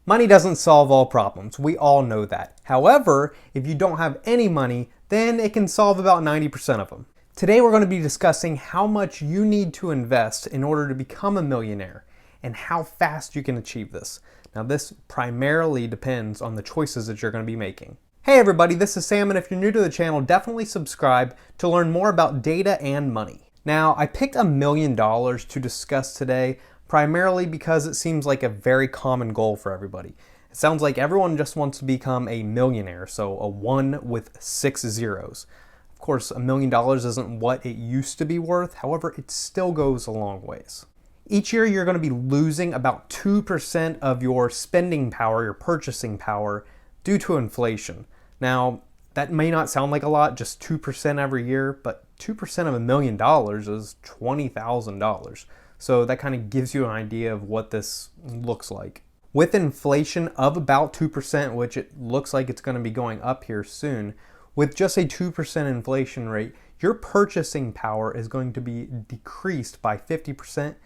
Money doesn't solve all problems. We all know that. However, if you don't have any money, then it can solve about 90% of them. Today we're going to be discussing how much you need to invest in order to become a millionaire and how fast you can achieve this. Now this primarily depends on the choices that you're going to be making. Hey everybody, this is Sam, and if you're new to the channel, definitely subscribe to learn more about data and money. Now I picked $1 million to discuss today primarily because it seems like a very common goal for everybody. It sounds like everyone just wants to become a millionaire, so a 1 with 6 zeros. Of course, $1 million isn't what it used to be worth, however, it still goes a long ways. Each year you're going to be losing about 2% of your spending power, your purchasing power, due to inflation. Now, that may not sound like a lot, just 2% every year, but 2% of $1 million is $20,000. So that kind of gives you an idea of what this looks like. With inflation of about 2%, which it looks like it's going to be going up here soon, with just a 2% inflation rate, your purchasing power is going to be decreased by 50%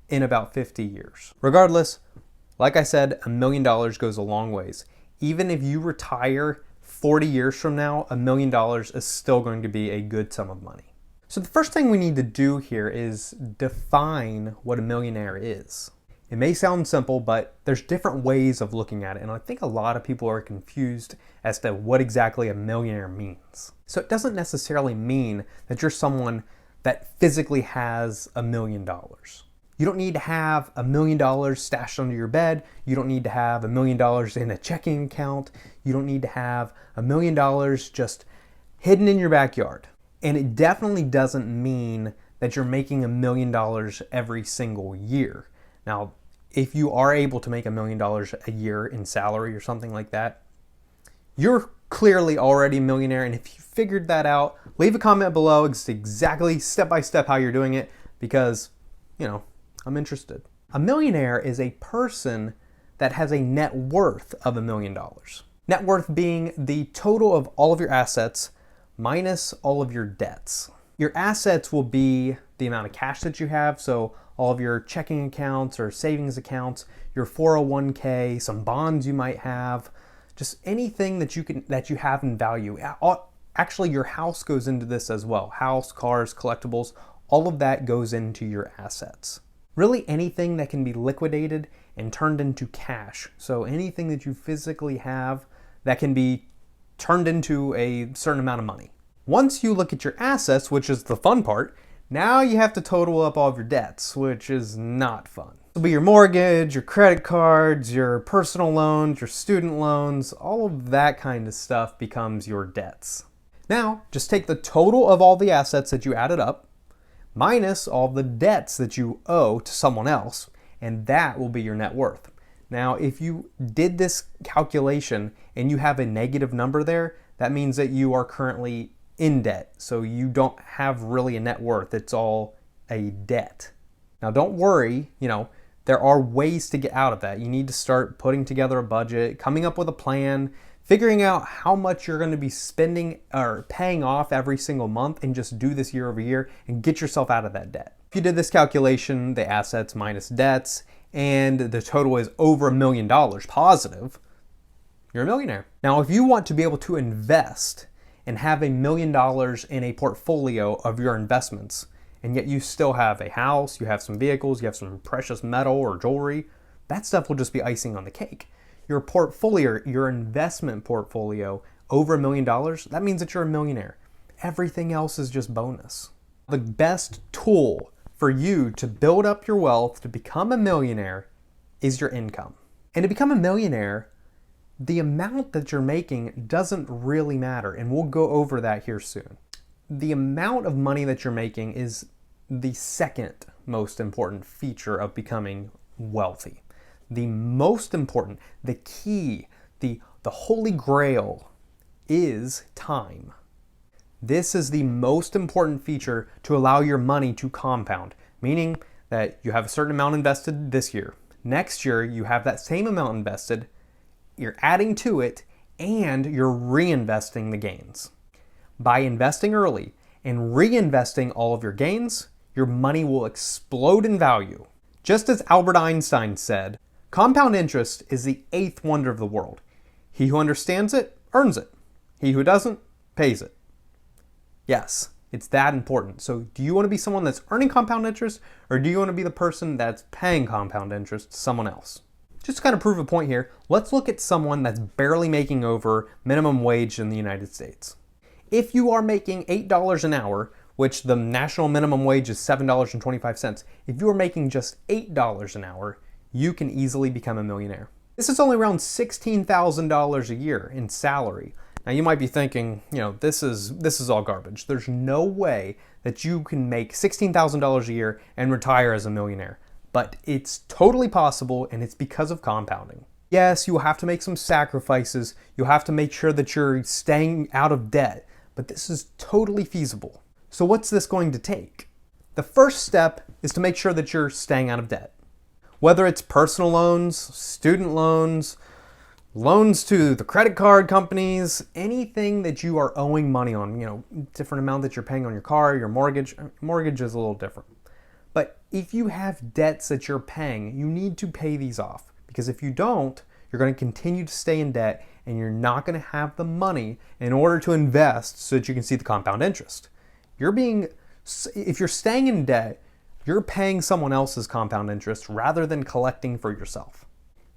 in about 50 years. Regardless, like I said, $1 million goes a long ways. Even if you retire 40 years from now, $1 million is still going to be a good sum of money. So the first thing we need to do here is define what a millionaire is. It may sound simple, but there's different ways of looking at it, and I think a lot of people are confused as to what exactly a millionaire means. So it doesn't necessarily mean that you're someone that physically has $1 million. You don't need to have $1 million stashed under your bed. You don't need to have $1 million in a checking account. You don't need to have $1 million just hidden in your backyard. And it definitely doesn't mean that you're making $1 million every single year. Now, if you are able to make $1 million a year in salary or something like that, you're clearly already a millionaire. And if you figured that out, leave a comment below. It's exactly step by step how you're doing it, because, I'm interested. A millionaire is a person that has a net worth of $1 million. Net worth being the total of all of your assets minus all of your debts. Your assets will be the amount of cash that you have, so all of your checking accounts or savings accounts, your 401k, some bonds you might have, just anything that you have in value. Actually, your house goes into this as well. House, cars, collectibles, all of that goes into your assets. Really anything that can be liquidated and turned into cash. So anything that you physically have that can be turned into a certain amount of money. Once you look at your assets, which is the fun part, now you have to total up all of your debts, which is not fun. It'll be your mortgage, your credit cards, your personal loans, your student loans, all of that kind of stuff becomes your debts. Now, just take the total of all the assets that you added up, minus all the debts that you owe to someone else, and that will be your net worth. Now, if you did this calculation and you have a negative number there, that means that you are currently in debt. So you don't have really a net worth. It's all a debt. Now, don't worry, there are ways to get out of that. You need to start putting together a budget, coming up with a plan, figuring out how much you're going to be spending or paying off every single month, and just do this year over year and get yourself out of that debt. If you did this calculation, the assets minus debts, and the total is over $1 million positive, you're a millionaire. Now, if you want to be able to invest and have $1 million in a portfolio of your investments, and yet you still have a house, you have some vehicles, you have some precious metal or jewelry, that stuff will just be icing on the cake. Your portfolio, your investment portfolio, over $1 million, that means that you're a millionaire. Everything else is just bonus. The best tool for you to build up your wealth, to become a millionaire, is your income. And to become a millionaire, the amount that you're making doesn't really matter, and we'll go over that here soon. The amount of money that you're making is the second most important feature of becoming wealthy. The most important, the key, the holy grail is time. This is the most important feature to allow your money to compound, meaning that you have a certain amount invested this year. Next year, you have that same amount invested, you're adding to it, and you're reinvesting the gains. By investing early and reinvesting all of your gains, your money will explode in value. Just as Albert Einstein said, Compound interest is the eighth wonder of the world. He who understands it, earns it. He who doesn't, pays it. Yes, it's that important. So do you want to be someone that's earning compound interest, or do you want to be the person that's paying compound interest to someone else? Just to kind of prove a point here, let's look at someone that's barely making over minimum wage in the United States. If you are making $8 an hour, which the national minimum wage is $7.25, if you are making just $8 an hour, you can easily become a millionaire. This is only around $16,000 a year in salary. Now you might be thinking, this is all garbage. There's no way that you can make $16,000 a year and retire as a millionaire. But it's totally possible, and it's because of compounding. Yes, you will have to make some sacrifices. You'll have to make sure that you're staying out of debt, but this is totally feasible. So what's this going to take? The first step is to make sure that you're staying out of debt. Whether it's personal loans, student loans, loans to the credit card companies, anything that you are owing money on, different amount that you're paying on your car, your mortgage. Mortgage is a little different. But if you have debts that you're paying, you need to pay these off. Because if you don't, you're going to continue to stay in debt, and you're not going to have the money in order to invest so that you can see the compound interest. If you're staying in debt, you're paying someone else's compound interest rather than collecting for yourself.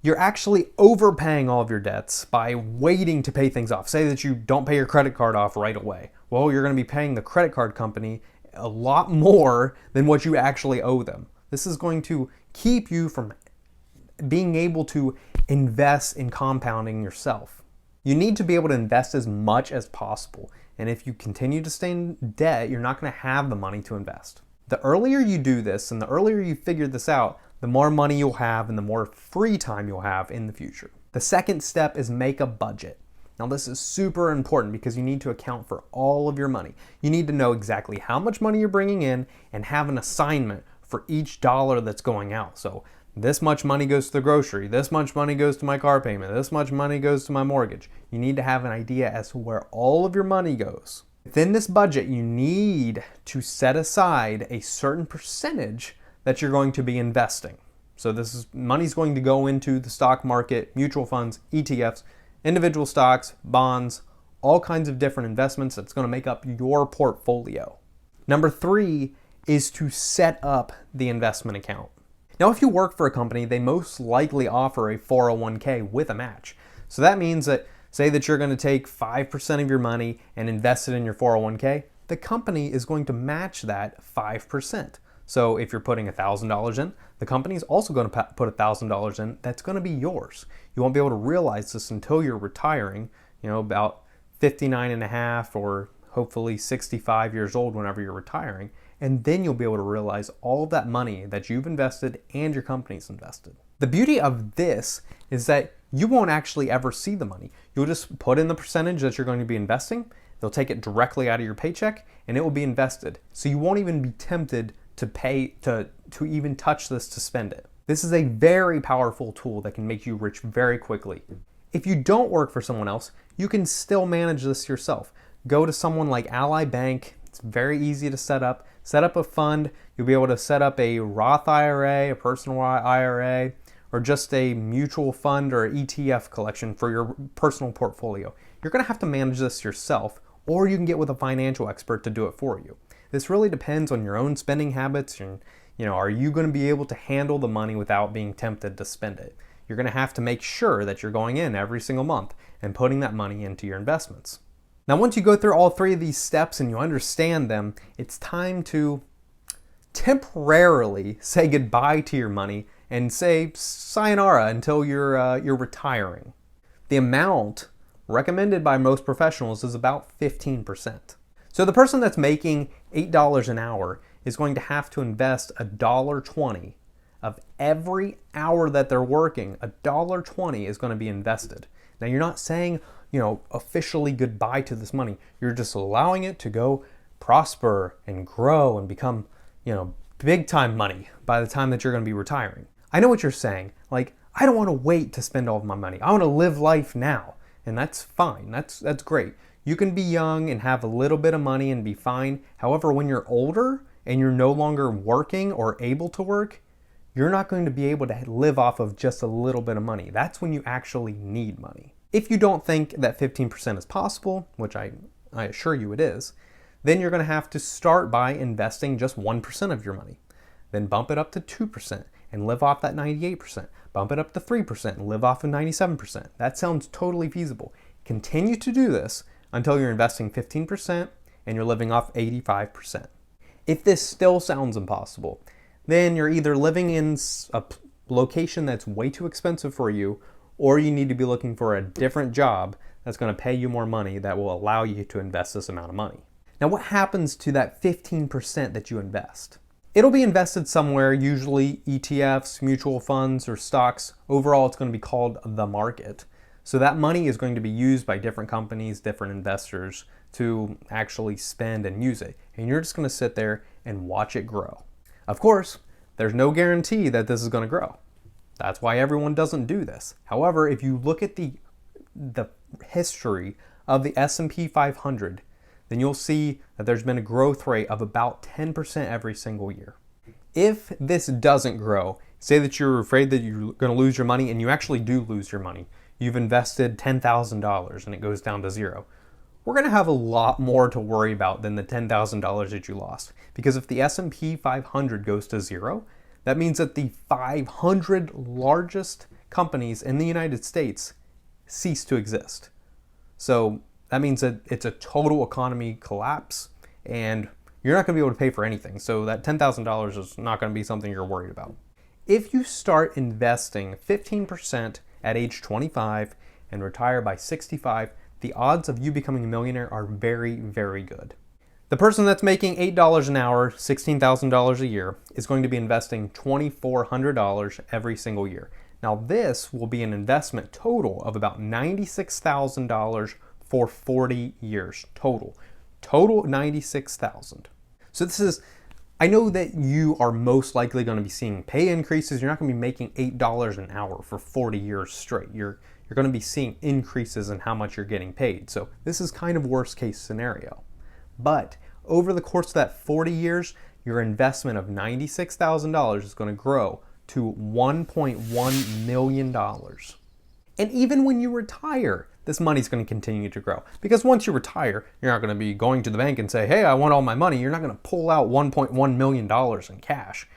You're actually overpaying all of your debts by waiting to pay things off. Say that you don't pay your credit card off right away. Well, you're going to be paying the credit card company a lot more than what you actually owe them. This is going to keep you from being able to invest in compounding yourself. You need to be able to invest as much as possible. And if you continue to stay in debt, you're not going to have the money to invest. The earlier you do this and the earlier you figure this out, the more money you'll have and the more free time you'll have in the future. The second step is make a budget. Now this is super important because you need to account for all of your money. You need to know exactly how much money you're bringing in and have an assignment for each dollar that's going out. So this much money goes to the grocery, this much money goes to my car payment, this much money goes to my mortgage. You need to have an idea as to where all of your money goes. Within this budget, you need to set aside a certain percentage that you're going to be investing. So money's going to go into the stock market, mutual funds, ETFs, individual stocks, bonds, all kinds of different investments that's going to make up your portfolio. Number 3 is to set up the investment account. Now, if you work for a company, they most likely offer a 401k with a match. So that means that say that you're going to take 5% of your money and invest it in your 401k, the company is going to match that 5%. So if you're putting $1,000 in, the company is also going to put $1,000 in. That's going to be yours. You won't be able to realize this until you're retiring, about 59 and a half or hopefully 65 years old whenever you're retiring. And then you'll be able to realize all of that money that you've invested and your company's invested. The beauty of this is that you won't actually ever see the money. You'll just put in the percentage that you're going to be investing. They'll take it directly out of your paycheck and it will be invested. So you won't even be tempted to pay to even touch this to spend it. This is a very powerful tool that can make you rich very quickly. If you don't work for someone else, you can still manage this yourself. Go to someone like Ally Bank. It's very easy to set up. Set up a fund. You'll be able to set up a Roth IRA, a personal IRA, or just a mutual fund or ETF collection for your personal portfolio. You're going to have to manage this yourself, or you can get with a financial expert to do it for you. This really depends on your own spending habits and, are you going to be able to handle the money without being tempted to spend it? You're going to have to make sure that you're going in every single month and putting that money into your investments. Now, once you go through all 3 of these steps and you understand them, it's time to temporarily say goodbye to your money and say sayonara until you're retiring. The amount recommended by most professionals is about 15%. So the person that's making $8 an hour is going to have to invest $1.20 of every hour that they're working. $1.20 is going to be invested. Now, you're not saying, officially goodbye to this money. You're just allowing it to go prosper and grow and become, big time money by the time that you're going to be retiring. I know what you're saying. Like, I don't want to wait to spend all of my money. I want to live life now. And that's fine. That's great. You can be young and have a little bit of money and be fine. However, when you're older and you're no longer working or able to work, you're not going to be able to live off of just a little bit of money. That's when you actually need money. If you don't think that 15% is possible, which I assure you it is, then you're going to have to start by investing just 1% of your money. Then bump it up to 2% and live off that 98%. Bump it up to 3% and live off of 97%. That sounds totally feasible. Continue to do this until you're investing 15% and you're living off 85%. If this still sounds impossible, then you're either living in a location that's way too expensive for you, or you need to be looking for a different job that's going to pay you more money that will allow you to invest this amount of money. Now, what happens to that 15% that you invest? It'll be invested somewhere, usually ETFs, mutual funds, or stocks. Overall, it's going to be called the market. So that money is going to be used by different companies, different investors to actually spend and use it. And you're just going to sit there and watch it grow. Of course, there's no guarantee that this is going to grow. That's why everyone doesn't do this. However, if you look at the history of the S&P 500, then you'll see that there's been a growth rate of about 10% every single year. If this doesn't grow, say that you're afraid that you're going to lose your money and you actually do lose your money. You've invested $10,000 and it goes down to zero. We're going to have a lot more to worry about than the $10,000 that you lost. Because if the S&P 500 goes to zero, that means that the 500 largest companies in the United States cease to exist. So that means that it's a total economy collapse and you're not going to be able to pay for anything. So that $10,000 is not going to be something you're worried about. If you start investing 15% at age 25 and retire by 65, the odds of you becoming a millionaire are very, very good. The person that's making $8 an hour, $16,000 a year, is going to be investing $2,400 every single year. Now this will be an investment total of about $96,000 for 40 years total. Total $96,000. So this is, I know that you are most likely going to be seeing pay increases. You're not going to be making $8 an hour for 40 years straight. You're going to be seeing increases in how much you're getting paid. So this is kind of worst case scenario. But over the course of that 40 years, your investment of $96,000 is going to grow to $1.1 million. And even when you retire, this money's going to continue to grow. Because once you retire, you're not going to be going to the bank and say, hey, I want all my money. You're not going to pull out $1.1 million in cash.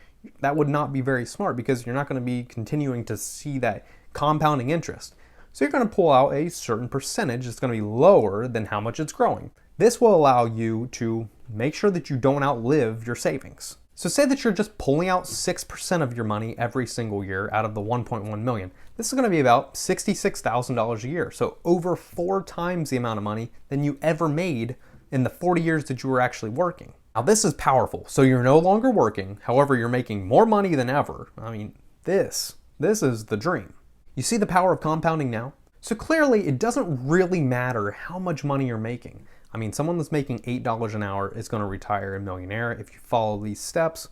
That would not be very smart because you're not going to be continuing to see that compounding interest. So you're going to pull out a certain percentage that's going to be lower than how much it's growing. This will allow you to make sure that you don't outlive your savings. So say that you're just pulling out 6% of your money every single year out of the 1.1 million. This is going to be about $66,000 a year. So over 4 times the amount of money than you ever made in the 40 years that you were actually working. Now this is powerful. So you're no longer working. However, you're making more money than ever. I mean, this is the dream. You see the power of compounding now? So clearly it doesn't really matter how much money you're making. I mean, someone that's making $8 an hour is going to retire a millionaire if you follow these steps.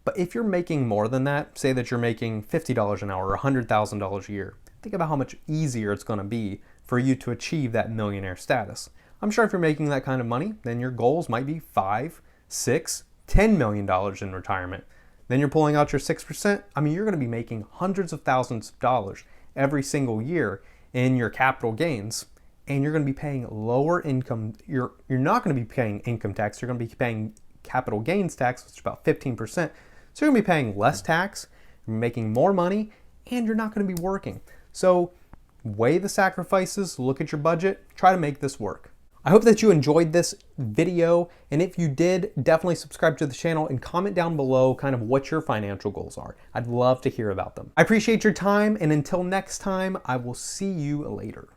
But if you're making more than that, say that you're making $50 an hour or $100,000 a year, think about how much easier it's going to be for you to achieve that millionaire status. I'm sure if you're making that kind of money, then your goals might be $5, $6, $10 million in retirement. Then you're pulling out your 6%. I mean, you're going to be making hundreds of thousands of dollars every single year in your capital gains. And you're going to be paying lower income. You're not going to be paying income tax. You're going to be paying capital gains tax, which is about 15%. So you're going to be paying less tax, you're making more money, and you're not going to be working. So weigh the sacrifices, look at your budget, try to make this work. I hope that you enjoyed this video, and if you did, definitely subscribe to the channel and comment down below kind of what your financial goals are. I'd love to hear about them. I appreciate your time, and until next time, I will see you later.